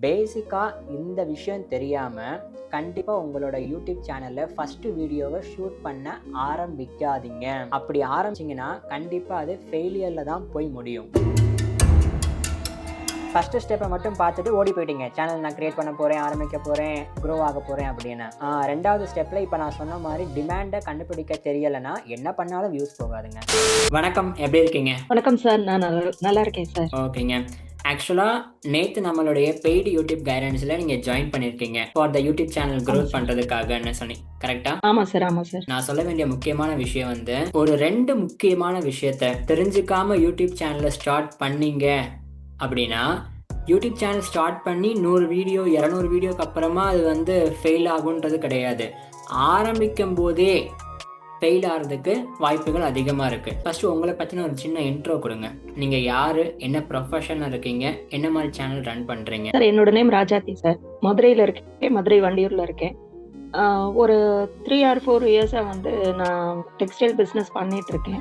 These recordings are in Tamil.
பேசிக்காக இந்த விஷயம் தெரியாமல் கண்டிப்பாக உங்களோட யூடியூப் சேனலில் ஃபஸ்ட்டு வீடியோவை ஷூட் பண்ண ஆரம்பிக்காதீங்க. அப்படி ஆரம்பிச்சிங்கன்னா கண்டிப்பாக அது ஃபெயிலியரில் தான் போய் முடியும். ஃபஸ்ட்டு ஸ்டெப்பை மட்டும் பார்த்துட்டு ஓடி போயிட்டீங்க. சேனல் நான் க்ரியேட் பண்ண போகிறேன், ஆரம்பிக்க போகிறேன், க்ரோ ஆக போகிறேன் அப்படின்னு. ரெண்டாவது ஸ்டெப்பில் இப்போ நான் சொன்ன மாதிரி டிமாண்டை கண்டுபிடிக்க தெரியலைன்னா என்ன பண்ணாலும் வியூஸ் போகாதுங்க. வணக்கம், எப்படி இருக்கீங்க? வணக்கம் சார், நான் நல்லா இருக்கேன் சார். ஓகேங்க. ஆக்சுவலாக நேற்று நம்மளுடைய பெய்டு யூடியூப் கைடன்ஸில் நீங்கள் ஜாயின் பண்ணியிருக்கீங்க for the YouTube channel growth பண்ணுறதுக்காகன்னு சொன்னி, கரெக்டா? ஆமாம் சார். நான் சொல்ல வேண்டிய முக்கியமான விஷயம் வந்து ஒரு 2 முக்கியமான விஷயத்த தெரிஞ்சுக்காம யூடியூப் சேனலை ஸ்டார்ட் பண்ணீங்க அப்படின்னா, யூடியூப் சேனல் ஸ்டார்ட் பண்ணி 100 வீடியோ 200 வீடியோக்கு அப்புறமா அது வந்து ஃபெயில் ஆகுன்றது கிடையாது. ஆரம்பிக்கும் போதே ஃபெயில் ஆகிறதுக்கு வாய்ப்புகள் அதிகமாக இருக்குது. ஃபஸ்ட்டு உங்களை பற்றின ஒரு சின்ன இன்ட்ரோ கொடுங்க. நீங்கள் யார், என்ன ப்ரொஃபஷனில் இருக்கீங்க, என்ன மாதிரி சேனல் ரன் பண்ணுறீங்க? சார், என்னோட நேம் ராஜாத்தி சார். மதுரையில் இருக்கேன், மதுரை வண்டியூரில் இருக்கேன். ஒரு 3 or 4 இயர்ஸாக வந்து நான் டெக்ஸ்டைல் பிஸ்னஸ் பண்ணிகிட்ருக்கேன்.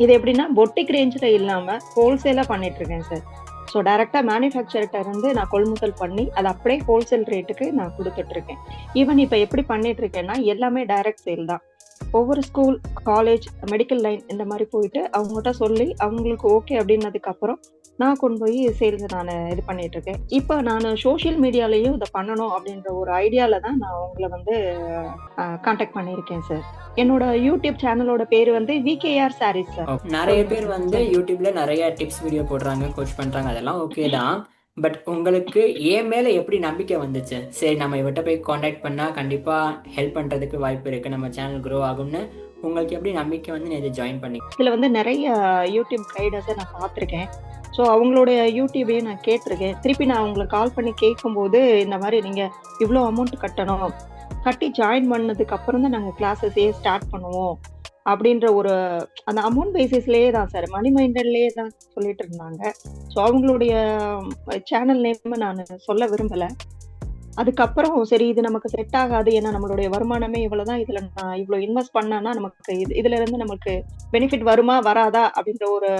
இது எப்படின்னா பொட்டிக் ரேஞ்சில் இல்லாமல் ஹோல்சேலாக பண்ணிகிட்ருக்கேன் சார். ஸோ டைரெக்டாக மேனுஃபேக்சர்கிட்ட இருந்து நான் கொள்முதல் பண்ணி அதை அப்படியே ஹோல்சேல் ரேட்டுக்கு நான் கொடுத்துட்ருக்கேன். ஈவன் இப்போ எப்படி பண்ணிகிட்ருக்கேன்னா எல்லாமே டைரக்ட் சேல் தான். ஒவ்வொரு ஸ்கூல், காலேஜ், மெடிக்கல் லைன் இந்த மாதிரி போயிட்டு அவங்ககிட்ட சொல்லி அவங்களுக்கு ஓகே அப்படின்னதுக்கு அப்புறம் நான் கொண்டு போய் சேல்ஸ் நான் இது பண்ணிட்டு இருக்கேன். இப்போ நான் சோஷியல் மீடியாலையும் இதை பண்ணணும் அப்படின்ற ஒரு ஐடியால தான் நான் உங்களை வந்து கான்டாக்ட் பண்ணியிருக்கேன் சார். என்னோட யூடியூப் சேனலோட பேர் வந்து விகேஆர் சாரீஸ் சார். நிறைய பேர் வந்து யூடியூப்ல நிறைய டிப்ஸ் வீடியோ போடுறாங்க, கோச் பண்றாங்க, அதெல்லாம் ஓகே தான். பட் உங்களுக்கு என் மேலே எப்படி நம்பிக்கை வந்துச்சு? சரி, நம்ம இவட்ட போய் காண்டாக்ட் பண்ணால் கண்டிப்பாக ஹெல்ப் பண்ணுறதுக்கு வாய்ப்பு இருக்குது, நம்ம சேனல் க்ரோ ஆகும்னு உங்களுக்கு எப்படி நம்பிக்கை வந்து நான் இதை ஜாயின் பண்ணி? இதில் வந்து நிறைய யூடியூப் கைடர்ஸை நான் பார்த்துருக்கேன். ஸோ அவங்களுடைய யூடியூபையும் நான் கேட்டிருக்கேன். திருப்பி நான் அவங்களுக்கு கால் பண்ணி கேட்கும்போது இந்த மாதிரி நீங்கள் இவ்வளோ அமௌண்ட் கட்டணும், கட்டி ஜாயின் பண்ணதுக்கு அப்புறம் தான் நாங்கள் கிளாஸஸே ஸ்டார்ட் பண்ணுவோம் அப்படின்ற ஒரு அந்த அமௌண்ட் பேசிஸ்லேயே தான் சார், மணி மைண்டட்லேயே தான் சொல்லிட்டு இருந்தாங்க. ஸோ அவங்களுடைய சேனல் நேம் நான் சொல்ல விரும்பலை. அதுக்கப்புறம் சரி, இது நமக்கு செட் ஆகாது, ஏன்னா நம்மளுடைய வருமானமே இவ்வளவுதான், இதுல நான் இவ்வளவு இன்வெஸ்ட் பண்ணானா நமக்கு இதுல இருந்து நமக்கு பெனிஃபிட் வருமா வராதா அப்படின்ற ஒரு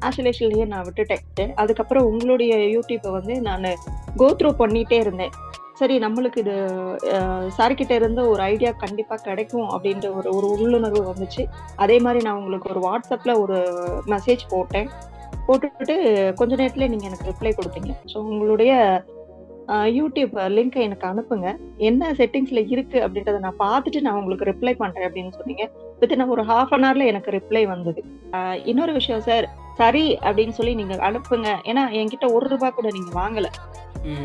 ஆசோலேஷன்லயே நான் விட்டுட்டேன். அதுக்கப்புறம் உங்களுடைய யூடியூப்பை வந்து நான் கோ த்ரூ பண்ணிட்டே இருந்தேன். சரி, நம்மளுக்கு இது சார்கிட்ட இருந்து ஒரு ஐடியா கண்டிப்பா கிடைக்கும் அப்படின்ற ஒரு ஒரு உள்ளுணர்வு வந்துச்சு. அதே மாதிரி நான் உங்களுக்கு ஒரு வாட்ஸ்அப்ல ஒரு மெசேஜ் போட்டுட்டு கொஞ்ச நேரத்துல நீங்க எனக்கு ரிப்ளை கொடுத்தீங்க. ஸோ உங்களுடைய யூடியூப் லிங்க் எனக்கு அனுப்புங்க, என்ன செட்டிங்ஸ்ல இருக்கு அப்படின்றத நான் பார்த்துட்டு நான் உங்களுக்கு ரிப்ளை பண்றேன் அப்படின்னு சொன்னீங்க. வித்தின் ஒரு 1/2 an hourல எனக்கு ரிப்ளை வந்தது. இன்னொரு விஷயம் சார், சரி அப்படின்னு சொல்லி நீங்க அனுப்புங்க. ஏன்னா என்கிட்ட ₹1 கூட நீங்க வாங்கல,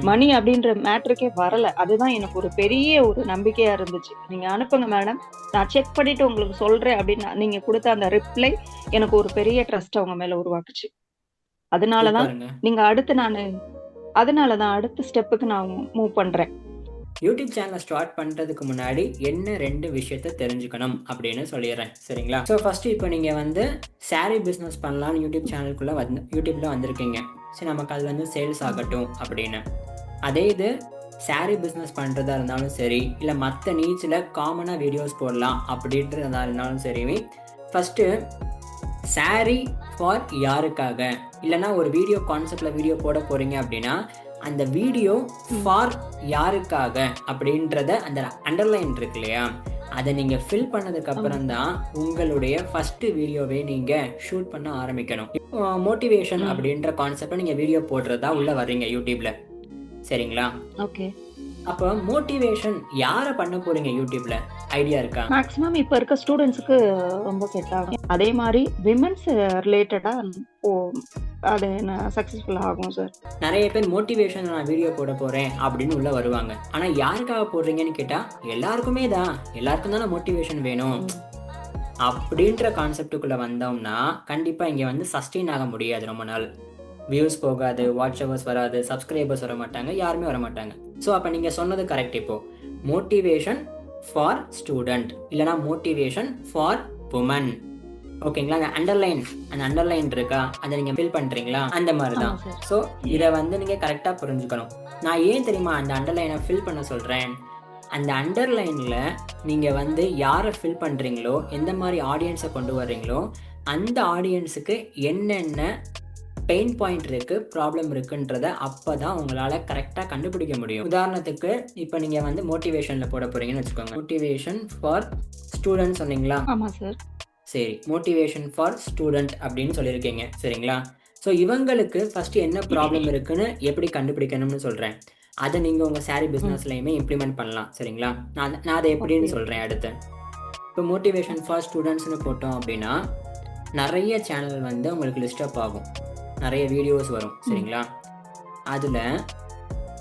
மணி அப்படின்ற மேட்டருக்கே வரல. அதுதான் எனக்கு ஒரு பெரிய ஒரு நம்பிக்கையா இருந்துச்சு. நீங்க அனுப்புங்க மேடம், நான் செக் பண்ணிட்டு உங்களுக்கு சொல்றேன் அப்படின்னு நீங்க கொடுத்த அந்த ரிப்ளை எனக்கு ஒரு பெரிய ட்ரஸ்ட் அவங்க மேல உருவாக்குச்சு. அதனாலதான் அடுத்த ஸ்டெப்புக்கு நான் மூவ் பண்றேன். யூடியூப் சேனலை ஸ்டார்ட் பண்ணுறதுக்கு முன்னாடி என்ன 2 விஷயத்த தெரிஞ்சுக்கணும் அப்படின்னு சொல்லிடுறேன், சரிங்களா? ஸோ ஃபஸ்ட்டு இப்போ நீங்கள் வந்து சாரீ பிஸ்னஸ் பண்ணலான்னு யூடியூப் சேனலுக்குள்ளே யூடியூப்பில் வந்திருக்கீங்க. சரி, நமக்கு அது வந்து சேல்ஸ் ஆகட்டும் அப்படின்னு. அதே இது சாரீ பிஸ்னஸ் பண்ணுறதா இருந்தாலும் சரி, இல்லை மற்ற நீச்சில் காமனாக வீடியோஸ் போடலாம் அப்படின்றதா இருந்தாலும் சரி, ஃபஸ்ட்டு சாரீ ஃபார் யாருக்காக, இல்லைனா ஒரு வீடியோ கான்செப்டில் வீடியோ போட போகிறீங்க அப்படின்னா அந்த வீடியோ ஃபார் யாருக்காக அப்படின்றத அந்த அண்டர்லைன் இருக்கு இல்லையா, அதை நீங்கள் ஃபில் பண்ணதுக்கு அப்புறம் தான் உங்களுடைய ஃபர்ஸ்ட் வீடியோவை நீங்கள் ஷூட் பண்ண ஆரம்பிக்கணும். மோட்டிவேஷன் அப்படின்ற கான்செப்டை நீங்கள் வீடியோ போடுறதா உள்ள வர்றீங்க யூடியூப்ல, சரிங்களா? ஓகே. அப்போ மோட்டிவேஷன் யாரை பண்ண போறீங்க யூடியூப்ல, ஐடியா இருக்கா? மேக்ஸிமம் இப்போ இருக்க ஸ்டூடெண்ட்ஸுக்கு ரொம்ப செட் ஆகும். அதே மாதிரி விமென்ஸ் ரிலேட்டடா அது சக்சஸ்ஃபுல் ஆகும் சார். நிறைய பேர் மோட்டிவேஷன் நான் வீடியோ போட போறேன் அப்படின்னு உள்ள வருவாங்க. ஆனா யாருக்காக போடுறீங்கன்னு கேட்டா எல்லாருக்குமே தான், எல்லாருக்கும் தானே மோட்டிவேஷன் வேணும் அப்படின்ற கான்செப்டுக்குள்ள வந்தோம்னா கண்டிப்பா இங்க வந்து சஸ்டெயின் ஆக முடியாது. ரொம்ப நாள் வியூஸ் போகாது, வாட்ச் ஹவர்ஸ் வராது, சப்ஸ்கிரைபர்ஸ் வர மாட்டாங்க, யாருமே வர மாட்டாங்க. ஸோ அப்போ நீங்கள் சொன்னது கரெக்ட். இப்போ மோட்டிவேஷன் ஃபார் ஸ்டூடெண்ட் இல்லைனா மோட்டிவேஷன் ஃபார் உமன், ஓகேங்களா? அந்த அண்டர்லைன் இருக்கா, அதை நீங்கள் ஃபில் பண்ணுறீங்களா, அந்த மாதிரி தான். ஸோ இதை வந்து நீங்கள் கரெக்டாக புரிஞ்சுக்கணும். நான் ஏன் தெரியுமா அந்த அண்டர்லைனை ஃபில் பண்ண சொல்கிறேன்? அந்த அண்டர்லைனில் நீங்கள் வந்து யாரை ஃபில் பண்ணுறீங்களோ, எந்த மாதிரி ஆடியன்ஸை கொண்டு வர்றீங்களோ, அந்த ஆடியன்ஸுக்கு என்னென்ன பெயின் பாயிண்ட் இருக்கு, ப்ராப்ளம் இருக்குன்றத அப்பதான் உங்களால கரெக்டா கண்டுபிடிக்க முடியும். உதாரணத்துக்கு இப்போ நீங்க வந்து மோட்டிவேஷன்ல போட போறீங்கன்னு வச்சுக்கோங்க. மோட்டிவேஷன் ஃபார் ஸ்டூடெண்ட் சொன்னீங்களா? ஆமா சார். சரி, மோட்டிவேஷன் ஃபார் ஸ்டூடெண்ட் அப்படின்னு சொல்லியிருக்கீங்க, சரிங்களா? ஸோ இவங்களுக்கு ஃபர்ஸ்ட் என்ன ப்ராப்ளம் இருக்குன்னு எப்படி கண்டுபிடிக்கணும்னு சொல்றேன். அதை நீங்க உங்க சாரி பிசினஸ்லயுமே இம்ப்ளிமெண்ட் பண்ணலாம், சரிங்களா? நான் அதை எப்படின்னு சொல்றேன் அடுத்து. இப்போ மோட்டிவேஷன் ஃபார் ஸ்டூடெண்ட்ஸ்னு போட்டோம் அப்படின்னா நிறைய சேனல் வந்து உங்களுக்கு லிஸ்டப் ஆகும், நிறைய வீடியோஸ் வரும், சரிங்களா? அதில்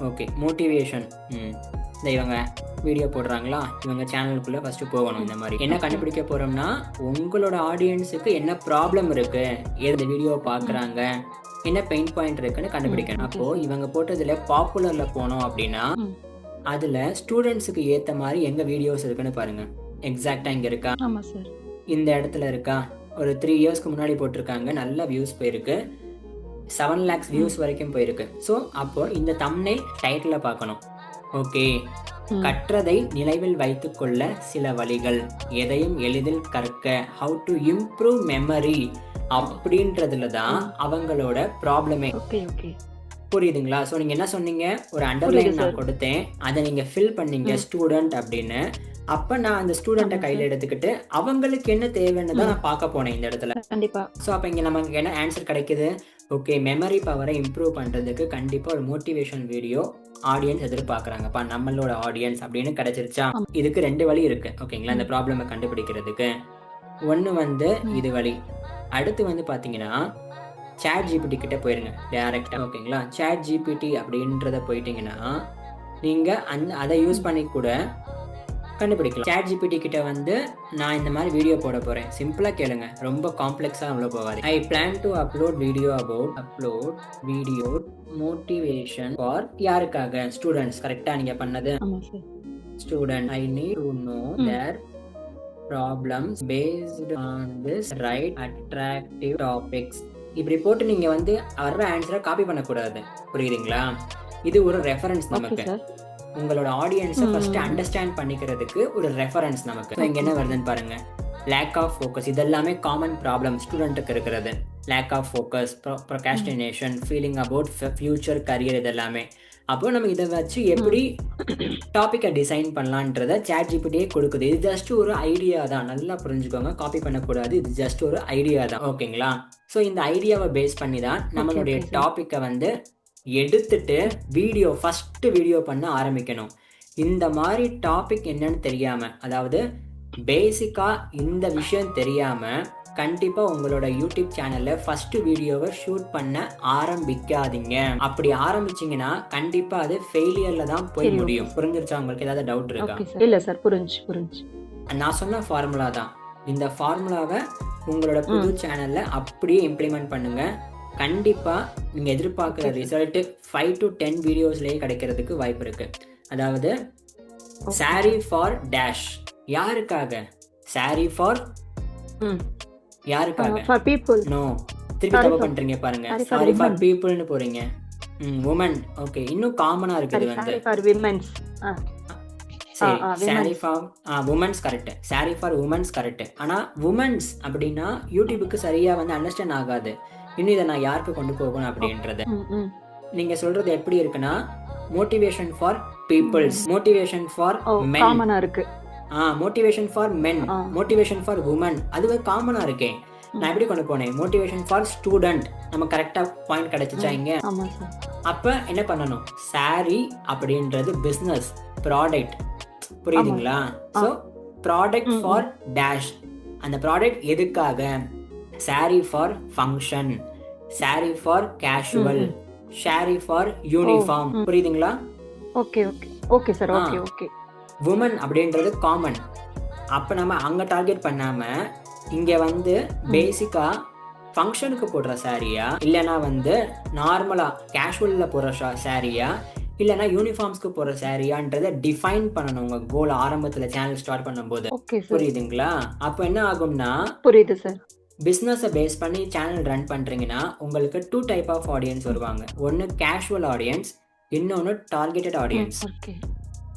ஓகே மோட்டிவேஷன் இந்த இவங்க வீடியோ போடுறாங்களா, இவங்க சேனலுக்குள்ளே ஃபஸ்ட்டு போகணும். இந்த மாதிரி என்ன கண்டுபிடிக்க போகிறோம்னா உங்களோட ஆடியன்ஸுக்கு என்ன ப்ராப்ளம் இருக்குது, எந்த வீடியோ பார்க்குறாங்க, என்ன பெயின் பாயிண்ட் இருக்குன்னு கண்டுபிடிக்கணும். அப்போது இவங்க போட்டதில் பாப்புலரில் போனோம் அப்படின்னா அதில் ஸ்டூடெண்ட்ஸுக்கு ஏற்ற மாதிரி எங்கே வீடியோஸ் இருக்குன்னு பாருங்கள். எக்ஸாக்டாக இங்கே இருக்கா, இந்த இடத்துல இருக்கா, ஒரு 3 இயர்ஸ்க்கு முன்னாடி போட்டிருக்காங்க, நல்ல வியூஸ் போயிருக்கு, 7 lakhs வியூஸ் வரைக்கும் போயிருக்கு. ஸோ அப்போ இந்த தம்ப்நெயில் டைட்டில் பார்க்கணும். ஓகே, கற்றதை நினைவில் வைத்துக்கொள்ள சில வழிகள், எதையும் எளிதில் கற்க, ஹவு டு இம்ப்ரூவ் மெமரி அப்படின்றதுல தான் அவங்களோட ப்ராப்ளமே. புரியுதுங்களா? ஸோ நீங்கள் என்ன சொன்னீங்க, ஒரு அண்டர்லைன் நான் கொடுத்தேன், அதை நீங்கள் ஃபில் பண்ணீங்க ஸ்டூடெண்ட் அப்படின்னு. அப்போ நான் அந்த ஸ்டூடெண்ட்டை கையில் எடுத்துக்கிட்டு அவங்களுக்கு என்ன தேவைன்னு தான் நான் பார்க்க போனேன் இந்த இடத்துல. கண்டிப்பா. ஸோ அப்போ இங்கே நமக்கு என்ன ஆன்சர் கிடைக்குது? ஓகே, மெமரி பவரை இம்ப்ரூவ் பண்ணுறதுக்கு கண்டிப்பாக ஒரு மோட்டிவேஷன் வீடியோ ஆடியன்ஸ் எதிர்பார்க்குறாங்கப்பா, நம்மளோட ஆடியன்ஸ் அப்படின்னு கிடைச்சிருச்சா? இதுக்கு 2 வழி இருக்குது, ஓகேங்களா, இந்த ப்ராப்ளமை கண்டுபிடிக்கிறதுக்கு. ஒன்று வந்து இது வழி. அடுத்து வந்து பார்த்தீங்கன்னா சாட் ஜிபிடி கிட்ட போயிருங்க டேரெக்டாக, ஓகேங்களா? சாட் ஜிபிடி அப்படின்றத போயிட்டீங்கன்னா நீங்கள் அதை யூஸ் பண்ணி கூட கண்டுபிடிக்கலாம். சாட் ஜிபிடி கிட்ட வந்து நான் இந்த மாதிரி வீடியோ போட போகிறேன், சிம்பிளாக கேளுங்க, ரொம்ப காம்ப்ளெக்ஸாக அவ்வளோ போகாது. ஐ plan to upload video motivation for யாருக்காக? ஸ்டூடெண்ட்ஸ். கரெக்டாக நீங்கள் பண்ணது student. I need to know there problems based on this right attractive topics. இப்படி போட்டு நீங்கள் வந்து வர்ற ஆன்சரை காப்பி பண்ணக்கூடாது, புரியுதுங்களா? இது ஒரு ரெஃபரன்ஸ் நமக்கு, உங்களோட ஆடியன்ஸை ஃபர்ஸ்ட் அண்டர்ஸ்டாண்ட் பண்ணிக்கிறதுக்கு ஒரு ரெஃபரன்ஸ் நமக்கு. இங்க என்ன வருதுன்னு பாருங்க, லேக் ஆஃப் ஃபோக்கஸ். இதெல்லாமே காமன் ப்ராப்ளம் ஸ்டூடெண்ட்டுக்கு இருக்கிறது. Lack of focus, procrastination, feeling about future career, இதெல்லாமே. அப்போ நம்ம இதை வச்சு எப்படி டாப்பிக்கை டிசைன் பண்ணலான்றத சாட் ஜிபிடியே கொடுக்குது. இது ஜஸ்ட் ஒரு ஐடியா தான், நல்லா புரிஞ்சுக்கோங்க, காப்பி பண்ணக்கூடாது, இது ஜஸ்ட் ஒரு ஐடியா தான், ஓகேங்களா? ஸோ இந்த ஐடியாவை பேஸ் பண்ணி தான் நம்மளுடைய டாப்பிக்கை வந்து எடுத்துட்டு ஃபர்ஸ்ட் வீடியோ பண்ண ஆரம்பிக்கணும். இந்த மாதிரி டாபிக் என்னன்னு தெரியாம, அதாவது பேசிக்கா இந்த விஷயம் தெரியாம கண்டிப்பா உங்களோட யூடியூப் சேனல்ல ஃபர்ஸ்ட் வீடியோவை ஷூட் பண்ண ஆரம்பிக்காதீங்க. அப்படி ஆரம்பிச்சீங்கன்னா கண்டிப்பா அது ஃபெயிலியர்ல தான் போய் முடியும். புரிஞ்சிருச்சா? உங்களுக்கு ஏதாவது டவுட் இருக்கா? இல்ல சார், புரிஞ்சு. நான் சொன்ன ஃபார்முலா தான். இந்த ஃபார்முலாவை உங்களோட புது சேனல்ல அப்படியே இம்ப்ளிமெண்ட் பண்ணுங்க. கண்டிப்பா நீங்க எதிர்பார்க்குற ரிசல்ட் 5 to 10 வீடியோஸ்லயே கிடைக்கிறதுக்கு வாய்ப்பு இருக்கு. அதாவது சாரி ஃபார் டேஷ் யாருக்காக? சாரி ஃபார் யாருக்காக? For people. நோ, திருப்பி தப்பு பண்றீங்க பாருங்க. சாரி ஃபார் பீப்புள்னு போறீங்க. உமன். ஓகே, இன்னும் காமனா இருக்குது வந்து ஃபார் விமென்ஸ். சரி, sorry for women's correct. Sorry for women's correct. ஆனா உமன்ஸ் அப்படின்னா யூடியூபுக்கு சரியா வந்து அண்டர்ஸ்டாண்ட் ஆகாது. இன்னும் இதை நான் யாருக்கு கொண்டு போகணும் அப்படின்றது. நீங்க சொல்றது எப்படி இருக்குன்னா, motivation for peoples, motivation for men காமனா இருக்கு. Motivation for men, motivation for women, அதுவே காமனா இருக்கே. நான் எப்படி கொண்டு போனேன்? Motivation for student. நம்ம கரெக்டா பாயிண்ட் கிடைச்சிச்சா இங்க? அப்ப என்ன பண்ணணும்? சாரி அப்படின்றது பிசினஸ் ப்ராடக்ட், புரியுதுங்களா? So product for dash. அந்த ப்ராடக்ட் எதுக்காக? Sari for function, sari for casual, sari for uniform. புரியுதுங்களா? Okay sir. ஓகே. உமன் அப்படின்றது காமன். அப்போ நம்ம அங்கே டார்கெட் பண்ணாம இங்கே வந்து பேசிக்கா ஃபங்க்ஷனுக்கு போடுற சாரியா, இல்லைனா வந்து நார்மலாக கேஷுவலில் போடுற சாரியா, இல்லைனா யூனிஃபார்ம்ஸ்க்கு போடுற சாரியான்றதை டிஃபைன் பண்ணணும் உங்கள் கோல் ஆரம்பத்தில் சேனல் ஸ்டார்ட் பண்ணும்போது. புரியுதுங்களா? அப்போ என்ன ஆகும்னா, புரியுது சார், பிஸ்னஸை பேஸ் பண்ணி சேனல் ரன் பண்ணுறீங்கன்னா உங்களுக்கு 2 டைப் ஆஃப் ஆடியன்ஸ் வருவாங்க. ஒன்று கேஷுவல் ஆடியன்ஸ், இன்னொன்று டார்கெட்டட் ஆடியன்ஸ்.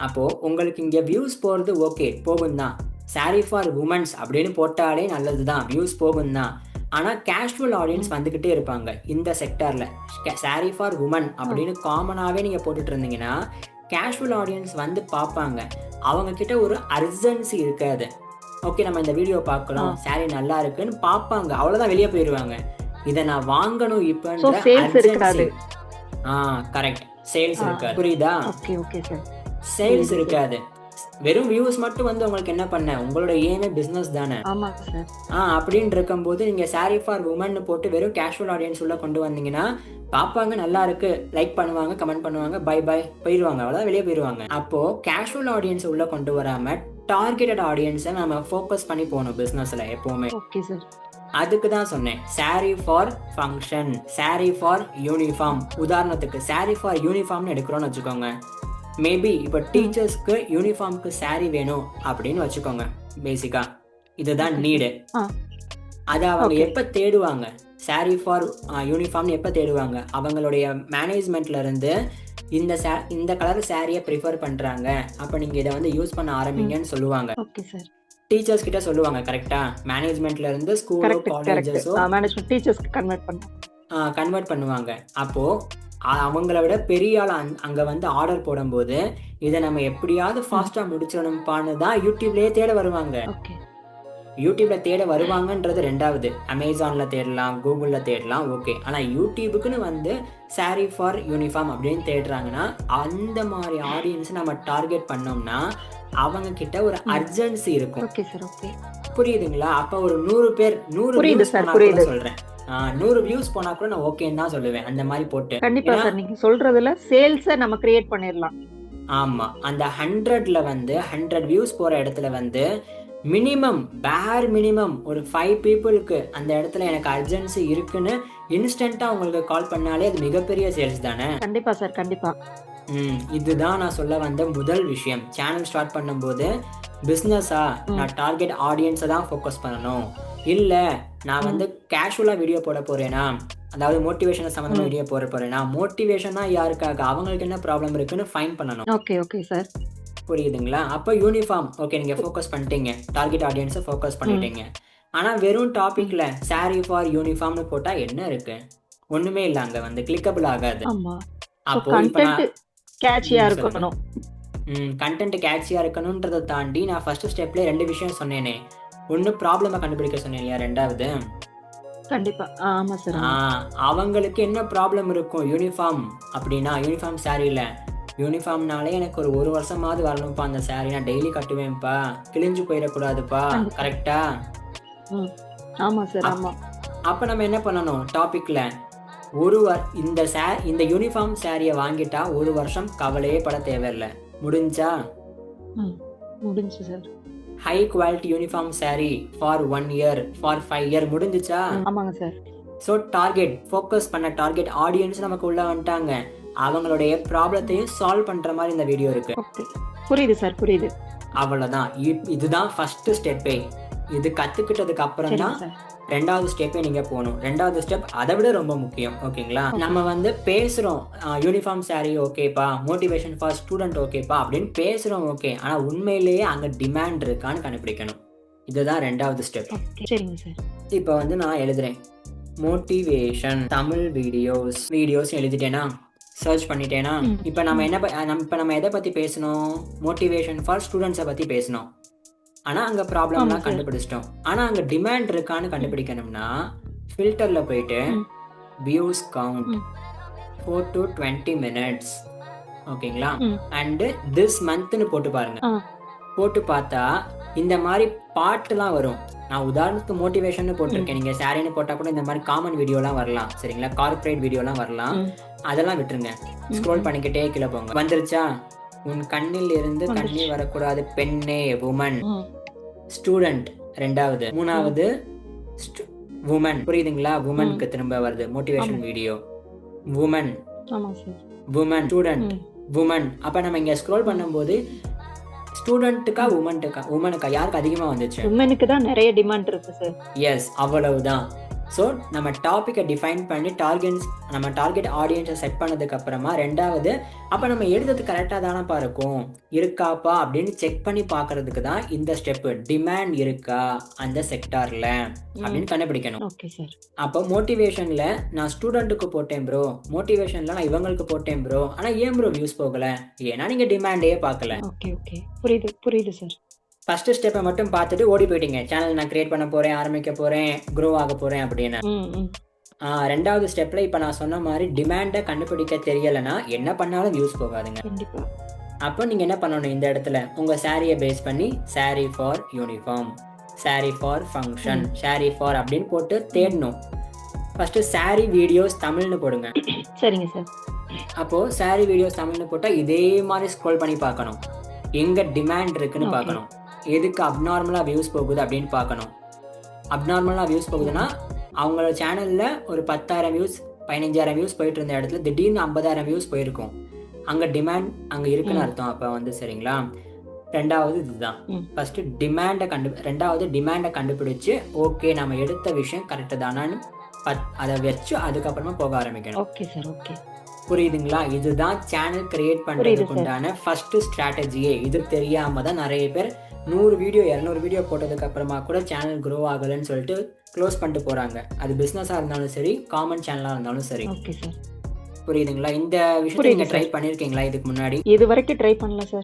அப்போது உங்களுக்கு இங்கே வியூஸ் போகிறது ஓகே, போகும் தான். சாரி ஃபார் உமன்ஸ் அப்படின்னு போட்டாலே நல்லது தான், வியூஸ் போகும் தான். ஆனால் கேஷுவல் ஆடியன்ஸ் வந்துக்கிட்டே இருப்பாங்க இந்த செக்டாரில். சாரி ஃபார் உமன் அப்படின்னு காமனாகவே நீங்கள் போட்டுட்டு இருந்தீங்கன்னா கேஷுவல் ஆடியன்ஸ் வந்து பார்ப்பாங்க. அவங்கக்கிட்ட ஒரு அர்ஜென்சி இருக்காது. ஓகே, நம்ம இந்த வீடியோ பார்க்கலாம், சாரி நல்லா இருக்குன்னு பார்ப்பாங்க, அவ்வளோதான், வெளியே போயிடுவாங்க. இதை நான் வாங்கணும் இப்போன்ற அர்ஜென்சி. கரெக்ட், சேல்ஸ் இருக்காது. புரியுதா? சேல்ஸ் இருக்காது. வெறும் வியூஸ் மட்டும் வந்து உங்களுக்கு என்ன பண்ண, உங்களோட ஏமே பிசினஸ் தானே. அப்படின்னு இருக்கும்போது நீங்க சாரி ஃபார் உமன் போட்டு வெறும் கேஷுவல் ஆடியன்ஸ் உள்ள கொண்டு வந்தீங்கன்னா பார்ப்பாங்க, நல்லா இருக்கு, லைக் பண்ணுவாங்க, கமெண்ட் பண்ணுவாங்க, பை பை போயிடுவாங்க, அவ்வளோதான், வெளியே போயிடுவாங்க. அப்போ கேஷுவல் ஆடியன்ஸ் உள்ள கொண்டு வராம டார்கெட்டட் ஆடியன்ஸை நம்ம ஃபோக்கஸ் பண்ணி போகணும் பிசினஸ்ல எப்பவுமே. அதுக்கு தான் சொன்னேன் sorry for function, sari for uniform. உதாரணத்துக்கு சாரி ஃபார் யூனிஃபார்ம்னு எடுக்கிறோன்னு வச்சுக்கோங்க. மேபி இப்போ டீச்சர்ஸ்க்கு யூனிஃபார்முக்கு சாரி வேணும் அப்படின்னு வச்சுக்கோங்க. பேசிக்கா இதுதான் நீடு. அதை அவங்க எப்போ தேடுவாங்க, சாரி ஃபார் யூனிஃபார்ம்னு எப்போ தேடுவாங்க? அவங்களுடைய மேனேஜ்மெண்ட்ல இருந்து இந்த கலர் சாரியை ப்ரிஃபர் பண்றாங்க, அப்போ நீங்க இதை வந்து யூஸ் பண்ண ஆரம்பிங்கன்னு சொல்லுவாங்க. டீச்சர்ஸ் கிட்ட சொல்லுவாங்க. கரெக்டா? மேனேஜ்மெண்ட்ல இருந்து ஸ்கூலோ காலேஜஸோ கன்வெர்ட் பண்ணுவாங்க. அப்போ அவங்கள விட பெரிய ஆள் அங்க வந்து ஆர்டர் போடும்போது இதை நம்ம எப்படியாவது ஃபாஸ்டா முடிச்சிடணும்பான்னு தான் யூடியூப்லயே தேட வருவாங்க. யூடியூப்ல தேட வருவாங்கன்றது ரெண்டாவது. அமேசான்ல தேடலாம், கூகுள்ல தேடலாம், ஓகே. ஆனா யூடியூபுக்குன்னு வந்து சாரி ஃபார் யூனிஃபார்ம் அப்படின்னு தேடுறாங்கன்னா அந்த மாதிரி ஆடியன்ஸ் நம்ம டார்கெட் பண்ணோம்னா அவங்க கிட்ட ஒரு அர்ஜென்சி இருக்கும். புரியுதுங்களா? அப்ப ஒரு 100 பேர் 100 சொல்றேன், 100 வியூஸ் போனா கூட நான் ஓகேன்னு தான் சொல்லுவேன். அந்த மாதிரி போட்டு கண்டிப்பா சார் நீங்க சொல்றதுல சேல்ஸை நம்ம கிரியேட் பண்ணிடலாம். ஆமா, அந்த 100ல வந்து 100 வியூஸ் போற இடத்துல வந்து மினிமம் பேர் மினிமம் ஒரு 5 பீப்புளுக்கு அந்த இடத்துல எனக்கு அர்ஜென்சி இருக்குன்னு இன்ஸ்டன்ட்டா உங்களுக்கு கால் பண்ணாலே அது மிகப்பெரிய சேல்ஸ் தானே. கண்டிப்பா சார், கண்டிப்பா. இதுதான் நான் சொல்ல வந்த முதல் விஷயம். சேனல் ஸ்டார்ட் பண்ணும்போது பிஸ்னஸா நான் டார்கெட் ஆடியன்ஸை தான் ஃபோக்கஸ் பண்ணணும். இல்லை நான் வந்து கேஷுவலாக வீடியோ போட போறேனா, அதாவது மோட்டிவேஷன் சம்மந்தமாக வீடியோ போட போறேனா, மோட்டிவேஷனா யாருக்காக, அவங்களுக்கு என்ன ப்ராப்ளம் இருக்குன்னு ஃபைண்ட் பண்ணணும். ஓகே சார், புரியுதுங்களா? அப்போ யூனிஃபார்ம் ஓகே, நீங்கள் ஃபோக்கஸ் பண்ணிட்டீங்க, டார்கெட் ஆடியன்ஸை ஃபோக்கஸ் பண்ணிட்டீங்க. ஆனால் வெறும் டாபிக்ல சாரி ஃபார் யூனிஃபார்ம்னு போட்டால் என்ன இருக்கு? ஒன்றுமே இல்லை, அங்கே வந்து கிளிக்கபிள் ஆகாது. அப்போ கண்டென்ட் கேட்சியா இருக்கணும்ன்றதை தாண்டி நான் ஃபர்ஸ்ட் ஸ்டெப்ல 2 விஷயம் சொன்னேனே. ஒன்னு ப்ராப்ளமை கண்டுபிடிக்க சொன்னேன், ரெண்டாவது கண்டிப்பா ஆமா சார், அவங்களுக்கு என்ன ப்ராப்ளம் இருக்கும் யூனிஃபார்ம் அப்படின்னா. யூனிஃபார்ம் சாரியில யூனிஃபார்ம்னாலே எனக்கு ஒரு வருஷமாவது வரணும்ப்பா, அந்த சாரி நான் டெய்லி கட்டுவேன்ப்பா, கிழிஞ்சு போயிடக்கூடாதுப்பா. கரெக்டா? ஆமா சார், ஆமா. அப்ப நம்ம என்ன பண்ணணும், டாபிக்ல இந்த யூனிஃபார்ம் சாரியை வாங்கிட்டா 1 வருஷம் கவலையே பட தேவையில்லை. முடிஞ்சா? முடிஞ்சு sir. High quality uniform sari for 1 year, for 5 year முடிஞ்சுச்சா? ஆமாங்க சார். ஸோ டார்கெட் ஃபோக்கஸ் பண்ண டார்கெட் ஆடியன்ஸ் நமக்கு உள்ள வந்துட்டாங்க. அவங்களுடைய ப்ராப்ளத்தையும் சால்வ் பண்ற மாதிரி இந்த வீடியோ இருக்கு. புரியுது சார், புரியுது. அவ்வளவுதான். இதுதான் ஃபர்ஸ்ட் ஸ்டெப்பே. இது கத்துக்கிட்டதுக்கு அப்புறம் தான் 2வது ஸ்டெப்பே நீங்க போகணும். 2வது ஸ்டெப் அதை விட ரொம்ப முக்கியம். ஓகேங்களா? நம்ம வந்து பேசுறோம் யூனிஃபார்ம் சாரி ஓகேப்பா, மோட்டிவேஷன் ஃபார் ஸ்டூடெண்ட் ஓகேப்பா அப்படின்னு பேசுறோம், ஓகே. ஆனா உண்மையிலேயே அங்க டிமாண்ட் இருக்கான்னு கண்டுபிடிக்கணும். இதுதான் 2வது ஸ்டெப். சரிங்க சார். இப்போ வந்து நான் எழுதுறேன் மோட்டிவேஷன் தமிழ் வீடியோஸ் எழுதிட்டேனா, சர்ச் பண்ணிட்டேனா. இப்போ நம்ம எதை பத்தி பேசணும், மோட்டிவேஷன் ஃபார் ஸ்டூடெண்ட்ஸை பத்தி பேசணும். ஆனா அங்க ப்ராப்ளம்லாம் கண்டுபிடிச்சிட்டோம். ஆனா அங்க டிமாண்ட் இருக்கான்னு கண்டுபிடிக்கணும்னா ஃபில்டர்ல போயிட்டு வியூஸ் கவுண்ட் 4 to 20 minutes, ஓகேங்களா, அண்ட் திஸ் மந்த்னு போட்டு பாருங்க. போட்டு பார்த்தா இந்த மாதிரி பாட்டுலாம் வரும். நான் உதாரணத்துக்கு மோட்டிவேஷன் போட்டிருக்கேன், நீங்க சாரின்னு போட்டா கூட இந்த மாதிரி காமன் வீடியோலாம் வரலாம், சரிங்களா, கார்பரேட் வீடியோலாம் வரலாம். அதெல்லாம் விட்டுருங்க, ஸ்க்ரோல் பண்ணிக்கிட்டே கீழே போங்க. வந்துருச்சா? உன் கண்ணில் இருந்து கண்ணீர் வரக்கூடாது பெண்ணே, உமன். ஸ்டூடெண்ட் 2வது, 3வது உமன். புரியுதுங்களா? உமனுக்கு திரும்ப வருது motivation video. Women, women, student, women. அப்ப நம்ம இங்க ஸ்க்ரோல் பண்ணும்போது ஸ்டூடெண்ட்டுக்கா உமனுக்கா யாருக்கு அதிகமா வந்துச்சு? உமனுக்கு தான் நிறைய டிமாண்ட் இருக்கு சார். எஸ், அவ்வளவுதான். ஸோ நம்ம டாப்பிக்கை டிஃபைன் பண்ணி நம்ம டார்கெட் ஆடியன்ஸை செட் பண்ணதுக்கப்புறமா ரெண்டாவது அப்போ நம்ம எடுத்தது கரெக்டாக தானப்பா இருக்கும் இருக்காப்பா அப்படின்னு செக் பண்ணி பார்க்கறதுக்கு தான் இந்த ஸ்டெப்பு. டிமாண்ட் இருக்கா அந்த செக்டாரில் அப்படின்னு கண்டுபிடிக்கணும். Okay sir. அப்போ மோட்டிவேஷனில் நான் ஸ்டூடெண்ட்டுக்கு போட்டேன் ப்ரோ, மோட்டிவேஷனில் நான் இவங்களுக்கு போட்டேன் ப்ரோ, ஆனால் ஏன் ப்ரோ வியூஸ் போகலை? ஏன்னா நீங்கள் டிமாண்டே பார்க்கல. ஓகே ஓகே, புரியுது சார். ஃபஸ்ட்டு ஸ்டெப்பை மட்டும் பார்த்துட்டு ஓடி போயிட்டீங்க, சேனல் நான் கிரியேட் பண்ண போகிறேன், ஆரம்பிக்க போகிறேன், க்ரோ ஆக போகிறேன் அப்படின்னு. ரெண்டாவது ஸ்டெப்பில் இப்போ நான் சொன்ன மாதிரி டிமாண்டை கண்டுபிடிக்க தெரியலைன்னா என்ன பண்ணாலும் வியூஸ் போகாதுங்க. கண்டிப்பாக. அப்போ நீங்கள் என்ன பண்ணணும், இந்த இடத்துல உங்கள் சாரியை பேஸ் பண்ணி sorry for uniform, sari for function, sari for அப்படின்னு போட்டு தேடணும். ஃபஸ்ட்டு சாரி வீடியோஸ் தமிழ்னு போடுங்க. சரிங்க சார். அப்போது சாரி வீடியோஸ் தமிழ்னு போட்டால் இதே மாதிரி ஸ்க்ரோல் பண்ணி பார்க்கணும், எங்கே டிமாண்ட் இருக்குன்னு பார்க்கணும், எதுக்கு அப்நார்மலாக வியூஸ் போகுது அப்படின்னு பார்க்கணும். அப்நார்மலாக வியூஸ் போகுதுன்னா அவங்களோட சேனலில் ஒரு 10,000 வியூஸ் 15,000 வியூஸ் போயிட்டு இருந்த இடத்துல திடீர்னு 50,000 வியூஸ் போயிருக்கும். அங்கே டிமாண்ட் அங்கே இருக்குன்னு அர்த்தம். அப்போ வந்து சரிங்களா. ரெண்டாவது இதுதான், ஃபஸ்ட்டு ரெண்டாவது டிமாண்டை கண்டுபிடிச்சு ஓகே நம்ம எடுத்த விஷயம் கரெக்டு தானான்னு அதை வச்சு அதுக்கப்புறமா போக ஆரம்பிக்கணும். Okay sir. ஓகே, புரியுதுங்களா? இதுதான் சேனல் கிரியேட் பண்ணுறதுக்கு உண்டான ஃபர்ஸ்ட் ஸ்ட்ராட்டஜியே. இது தெரியாமல் தான் நிறைய பேர் 100 வீடியோ 200 வீடியோ போட்டதுக்கு அப்புறமா கூட சேனல் க்ரோ ஆகலைன்னு சொல்லிட்டு க்ளோஸ் பண்ணிட்டு போகிறாங்க. அது பிஸ்னஸாக இருந்தாலும் சரி, காமன் சேனலாக இருந்தாலும் சரி. Okay sir. புரியுதுங்களா? இந்த விஷயத்தை நீங்கள் ட்ரை பண்ணியிருக்கீங்களா இதுக்கு முன்னாடி? இது வரைக்கும் ட்ரை பண்ணல சார்.